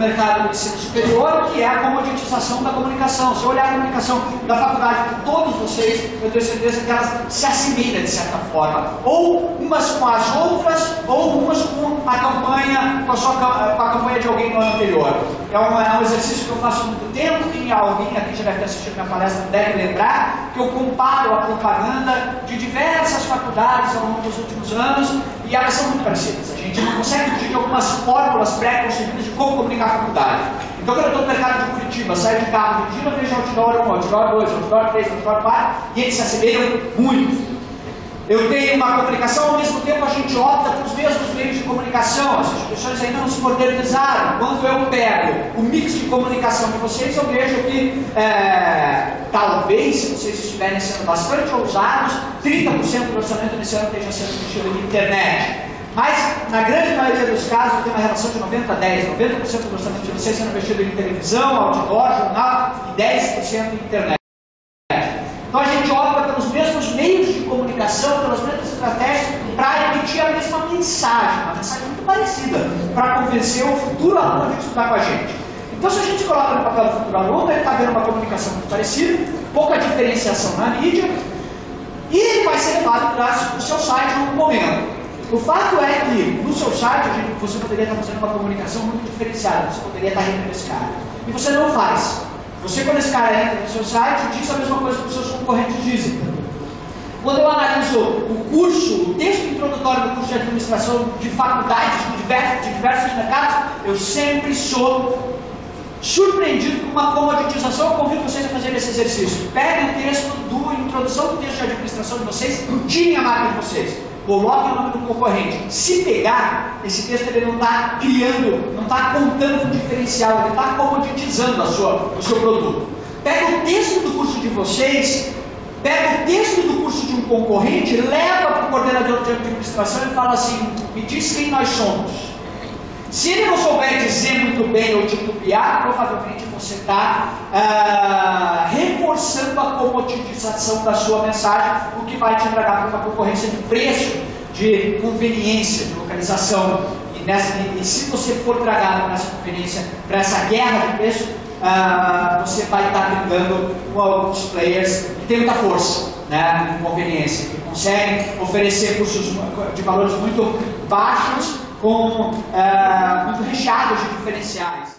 mercado do ensino superior, que é a comoditização da comunicação. Se eu olhar a comunicação da faculdade de todos vocês, eu tenho certeza que elas se assimilham de certa forma. Ou umas com as outras, ou umas com a campanha, com a campanha de alguém no ano anterior. É um exercício que eu faço há muito tempo, e alguém aqui já deve ter assistido minha palestra, deve lembrar, que eu comparo a propaganda de diversas faculdades ao longo dos últimos anos, e elas são muito parecidas. A gente não consegue fugir de algumas fórmulas pré-concebidas de como comunicar a faculdade. Então, quando eu estou no mercado de Curitiba, saio de carro, dirigindo, eu vejo outdoor 1, outdoor 2, outdoor 3, outdoor 4, e eles se assemelham muito. Eu tenho uma comunicação, ao mesmo tempo a gente opta pelos mesmos meios de comunicação, as instituições ainda não se modernizaram. Quando eu pego o mix de comunicação de vocês, eu vejo que, talvez, se vocês estiverem sendo bastante ousados, 30% do orçamento desse ano esteja sendo investido em internet. Mas, na grande maioria dos casos, tem uma relação de 90 a 10. 90% do orçamento de vocês sendo investido em televisão, outdoor, jornal, e 10% em internet. Então a gente opta pelos mesmos meios de comunicação, pelas mesmas estratégias, para emitir a mesma mensagem, uma mensagem muito parecida, para convencer o futuro aluno de estudar com a gente. Então, se a gente coloca no papel do futuro aluno, ele está vendo uma comunicação muito parecida, pouca diferenciação na mídia, e ele vai ser levado para o seu site em algum momento. O fato é que no seu site você poderia estar fazendo uma comunicação muito diferenciada, você poderia estar rindo desse cara, e você não faz. Você, quando esse cara entra no seu site, diz a mesma coisa que os seus concorrentes dizem. Quando eu analiso o texto introdutório do curso de administração de faculdades de diversos mercados, eu sempre sou surpreendido por uma comoditização. Eu convido vocês a fazer esse exercício. Peguem o texto introdução do texto de administração de vocês, tirem a marca de vocês, coloquem o nome do concorrente. Se pegar, esse texto ele não está criando, não está contando um diferencial, ele está comoditizando o seu produto. Pega o texto do curso de vocês, pega o texto do curso de um concorrente, leva para o coordenador de administração e fala assim: me diz quem nós somos. Se ele não souber dizer muito bem ou titubear, provavelmente você está reforçando a comoditização da sua mensagem, o que vai te entregar para uma concorrência de preço, de conveniência, de localização. E se você for tragado nessa conveniência, para essa guerra de preço, você vai estar brigando com alguns players que têm muita força, né, em conveniência, que conseguem oferecer cursos de valores muito baixos, muito recheados de diferenciais.